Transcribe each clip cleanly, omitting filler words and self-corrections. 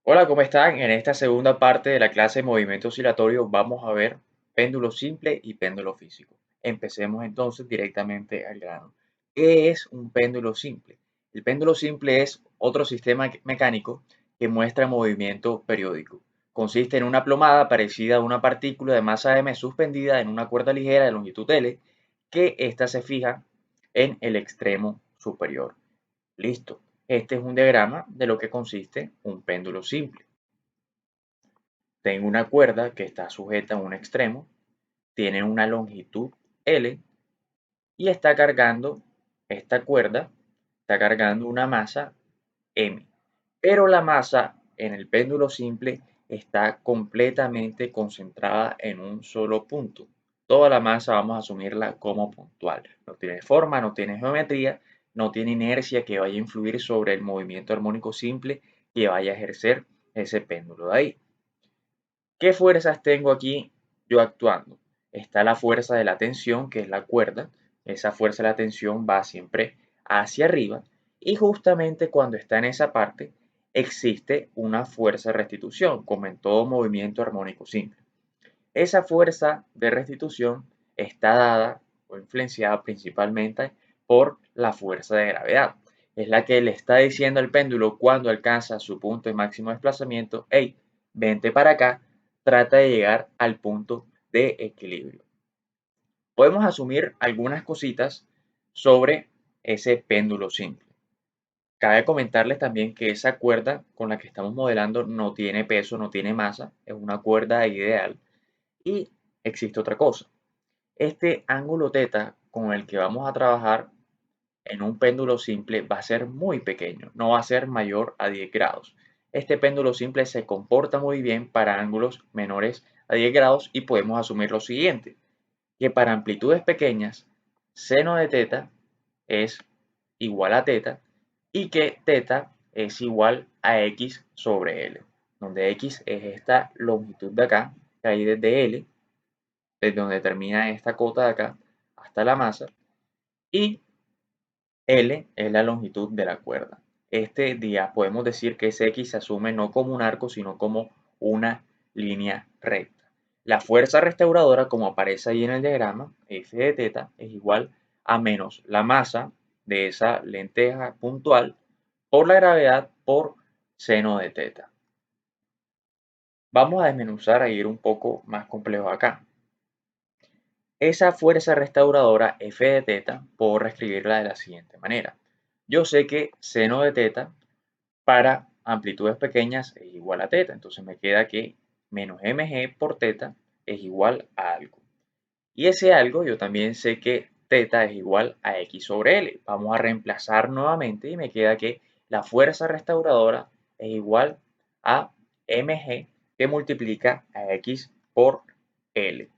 Hola, ¿cómo están? En esta segunda parte de la clase de movimiento oscilatorio vamos a ver péndulo simple y péndulo físico. Empecemos entonces directamente al grano. ¿Qué es un péndulo simple? El péndulo simple es otro sistema mecánico que muestra movimiento periódico. Consiste en una plomada parecida a una partícula de masa m suspendida en una cuerda ligera de longitud L, que ésta se fija en el extremo superior. Listo. Este es un diagrama de lo que consiste un péndulo simple. Tengo una cuerda que está sujeta a un extremo, tiene una longitud L y está cargando, esta cuerda está cargando una masa M. Pero la masa en el péndulo simple está completamente concentrada en un solo punto. Toda la masa vamos a asumirla como puntual. No tiene forma, no tiene geometría, no tiene inercia que vaya a influir sobre el movimiento armónico simple que vaya a ejercer ese péndulo de ahí. ¿Qué fuerzas tengo aquí yo actuando? Está la fuerza de la tensión, que es la cuerda. Esa fuerza de la tensión va siempre hacia arriba y justamente cuando está en esa parte existe una fuerza de restitución, como en todo movimiento armónico simple. Esa fuerza de restitución está dada o influenciada principalmente por la fuerza de gravedad. Es la que le está diciendo al péndulo cuando alcanza su punto de máximo desplazamiento: hey, vente para acá, trata de llegar al punto de equilibrio. Podemos asumir algunas cositas sobre ese péndulo simple. Cabe comentarles también que esa cuerda con la que estamos modelando no tiene peso, no tiene masa, es una cuerda ideal. Y existe otra cosa. Este ángulo teta con el que vamos a trabajar en un péndulo simple va a ser muy pequeño, no va a ser mayor a 10 grados. Este péndulo simple se comporta muy bien para ángulos menores a 10 grados y podemos asumir lo siguiente, que para amplitudes pequeñas, seno de teta es igual a teta y que teta es igual a x sobre L, donde x es esta longitud de acá, que hay desde L, desde donde termina esta cota de acá hasta la masa, y L es la longitud de la cuerda. Este día podemos decir que ese X se asume no como un arco, sino como una línea recta. La fuerza restauradora, como aparece ahí en el diagrama, F de teta, es igual a menos la masa de esa lenteja puntual por la gravedad por seno de teta. Vamos a desmenuzar a ir un poco más complejo acá. Esa fuerza restauradora F de teta puedo reescribirla de la siguiente manera. Yo sé que seno de teta para amplitudes pequeñas es igual a teta, entonces me queda que menos mg por teta es igual a algo. Y ese algo yo también sé que teta es igual a x sobre L. Vamos a reemplazar nuevamente y me queda que la fuerza restauradora es igual a mg que multiplica a x por L.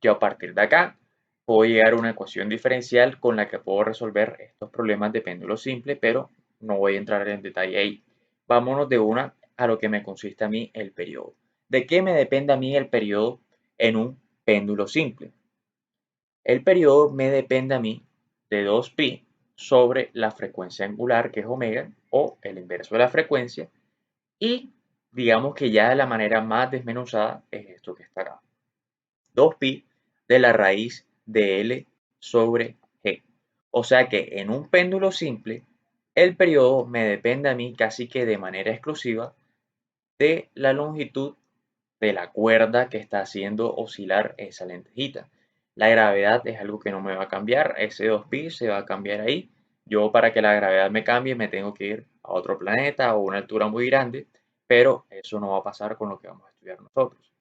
Yo a partir de acá puedo llegar a una ecuación diferencial con la que puedo resolver estos problemas de péndulo simple, pero no voy a entrar en detalle ahí. Vámonos de una a lo que me consiste a mí el periodo. ¿De qué me depende a mí el periodo en un péndulo simple? El periodo me depende a mí de 2pi sobre la frecuencia angular, que es omega, o el inverso de la frecuencia, y digamos que ya de la manera más desmenuzada es esto que está acá. 2pi de la raíz de L sobre G. O sea que en un péndulo simple, el periodo me depende a mí casi que de manera exclusiva de la longitud de la cuerda que está haciendo oscilar esa lentejita. La gravedad es algo que no me va a cambiar, ese 2pi se va a cambiar ahí. Yo para que la gravedad me cambie me tengo que ir a otro planeta o a una altura muy grande, pero eso no va a pasar con lo que vamos a estudiar nosotros.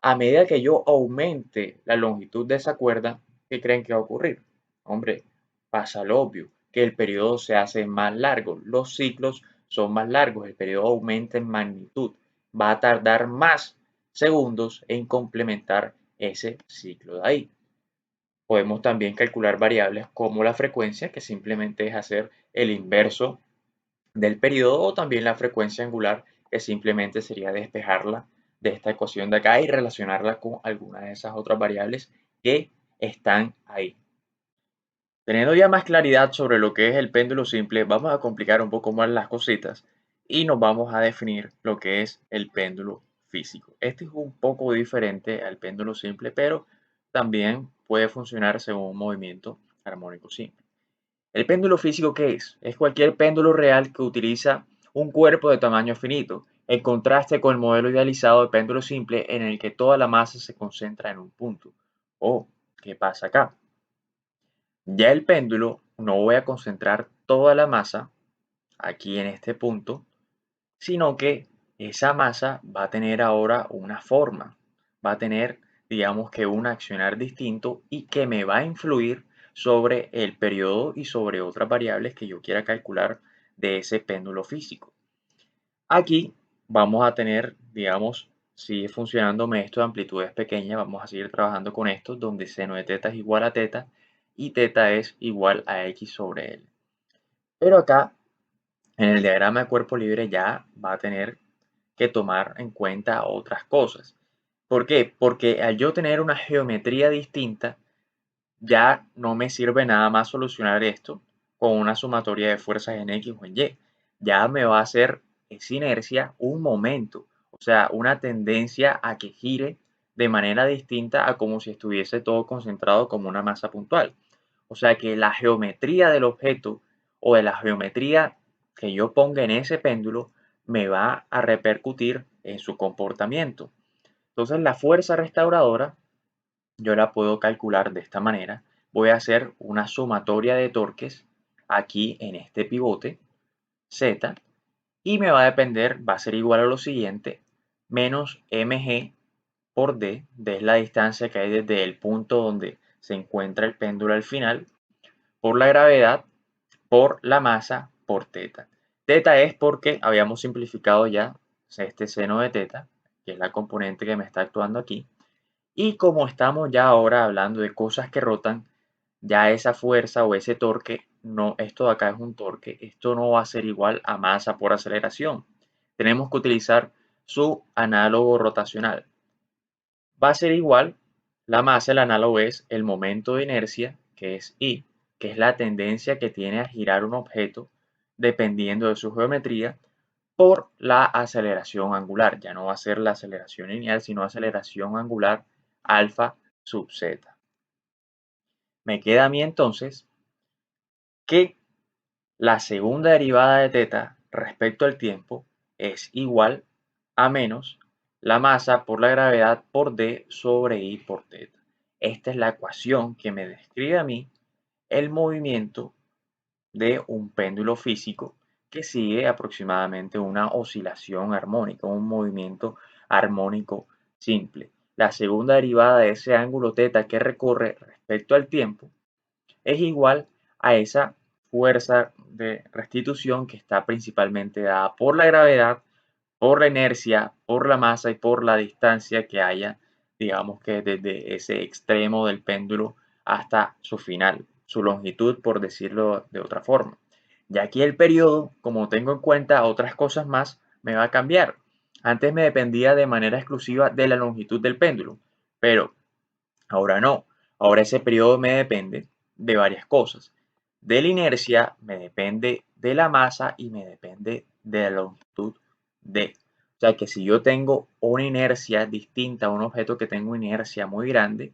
A medida que yo aumente la longitud de esa cuerda, ¿qué creen que va a ocurrir? Hombre, pasa lo obvio, que el periodo se hace más largo, los ciclos son más largos, el periodo aumenta en magnitud, va a tardar más segundos en complementar ese ciclo de ahí. Podemos también calcular variables como la frecuencia, que simplemente es hacer el inverso del periodo, o también la frecuencia angular, que simplemente sería despejarla de esta ecuación de acá y relacionarla con alguna de esas otras variables que están ahí. Teniendo ya más claridad sobre lo que es el péndulo simple, vamos a complicar un poco más las cositas y nos vamos a definir lo que es el péndulo físico. Este es un poco diferente al péndulo simple, pero también puede funcionar según un movimiento armónico simple. ¿El péndulo físico qué es? Es cualquier péndulo real que utiliza un cuerpo de tamaño finito, en contraste con el modelo idealizado de péndulo simple en el que toda la masa se concentra en un punto. Oh, ¿qué pasa acá? Ya el péndulo no voy a concentrar toda la masa aquí en este punto, sino que esa masa va a tener ahora una forma, va a tener, digamos que un accionar distinto y que me va a influir sobre el periodo y sobre otras variables que yo quiera calcular de ese péndulo físico. Aquí vamos a tener, digamos, sigue funcionándome esto de amplitudes pequeñas, vamos a seguir trabajando con esto, donde seno de teta es igual a teta y teta es igual a x sobre L. Pero acá, en el diagrama de cuerpo libre ya va a tener que tomar en cuenta otras cosas. ¿Por qué? Porque al yo tener una geometría distinta, ya no me sirve nada más solucionar esto con una sumatoria de fuerzas en X o en Y. Ya me va a hacer esa inercia un momento, o sea, una tendencia a que gire de manera distinta a como si estuviese todo concentrado como una masa puntual. O sea que la geometría del objeto o de la geometría que yo ponga en ese péndulo me va a repercutir en su comportamiento. Entonces la fuerza restauradora yo la puedo calcular de esta manera. Voy a hacer una sumatoria de torques aquí en este pivote Z y me va a depender, va a ser igual a lo siguiente, menos mg por D es la distancia que hay desde el punto donde se encuentra el péndulo al final, por la gravedad, por la masa, por teta. Teta es porque habíamos simplificado ya este seno de teta, que es la componente que me está actuando aquí, y como estamos ya ahora hablando de cosas que rotan, ya esa fuerza o ese torque, no, esto de acá es un torque, esto no va a ser igual a masa por aceleración. Tenemos que utilizar su análogo rotacional. Va a ser igual, la masa, el análogo es el momento de inercia, que es I, que es la tendencia que tiene a girar un objeto dependiendo de su geometría, por la aceleración angular. Ya no va a ser la aceleración lineal, sino aceleración angular alfa sub z. Me queda a mí entonces que la segunda derivada de teta respecto al tiempo es igual a menos la masa por la gravedad por d sobre i por teta. Esta es la ecuación que me describe a mí el movimiento de un péndulo físico que sigue aproximadamente una oscilación armónica, un movimiento armónico simple. La segunda derivada de ese ángulo teta que recorre respecto al tiempo es igual a esa fuerza de restitución que está principalmente dada por la gravedad, por la inercia, por la masa y por la distancia que haya, digamos que desde ese extremo del péndulo hasta su final, su longitud, por decirlo de otra forma. Y aquí el periodo, como tengo en cuenta otras cosas más, me va a cambiar. Antes me dependía de manera exclusiva de la longitud del péndulo, pero ahora no. Ahora ese periodo me depende de varias cosas. De la inercia, me depende de la masa y me depende de la longitud de. O sea que si yo tengo una inercia distinta a un objeto que tenga una inercia muy grande,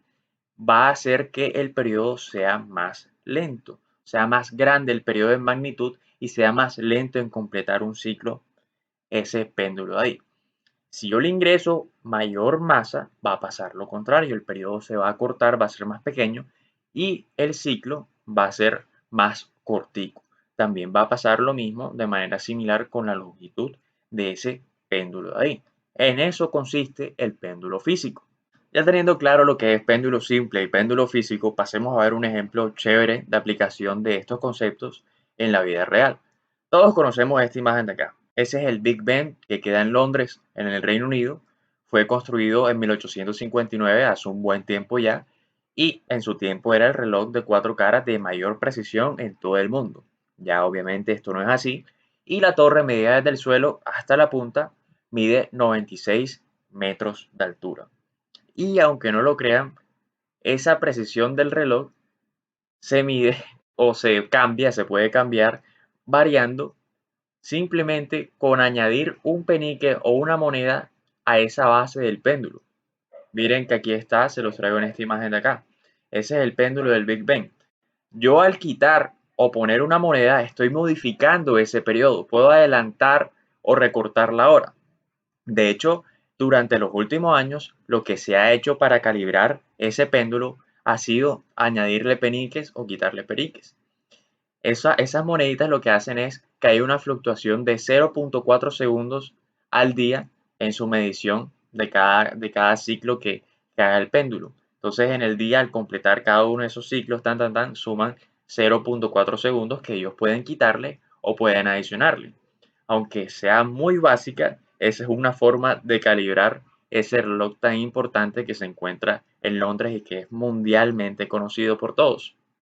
va a hacer que el periodo sea más lento, sea más grande el periodo de magnitud y sea más lento en completar un ciclo ese péndulo de ahí. Si yo le ingreso mayor masa, va a pasar lo contrario, el periodo se va a cortar, va a ser más pequeño y el ciclo va a ser más cortico. También va a pasar lo mismo de manera similar con la longitud de ese péndulo de ahí. En eso consiste el péndulo físico. Ya teniendo claro lo que es péndulo simple y péndulo físico, pasemos a ver un ejemplo chévere de aplicación de estos conceptos en la vida real. Todos conocemos esta imagen de acá. Ese es el Big Ben que queda en Londres, en el Reino Unido. Fue construido en 1859, hace un buen tiempo ya, y en su tiempo era el reloj de 4 caras de mayor precisión en todo el mundo. Ya obviamente esto no es así, y la torre medida desde el suelo hasta la punta mide 96 metros de altura. Y aunque no lo crean, esa precisión del reloj se mide o se cambia, se puede cambiar variando simplemente con añadir un penique o una moneda a esa base del péndulo. Miren que aquí está, se los traigo en esta imagen de acá. Ese es el péndulo del Big Bang. Yo al quitar o poner una moneda estoy modificando ese periodo. Puedo adelantar o recortar la hora. De hecho, durante los últimos años, lo que se ha hecho para calibrar ese péndulo ha sido añadirle peniques o quitarle peniques. Esas moneditas lo que hacen es que hay una fluctuación de 0.4 segundos al día en su medición de cada ciclo que haga el péndulo. Entonces, en el día, al completar cada uno de esos ciclos, suman 0.4 segundos que ellos pueden quitarle o pueden adicionarle. Aunque sea muy básica, esa es una forma de calibrar ese reloj tan importante que se encuentra en Londres y que es mundialmente conocido por todos.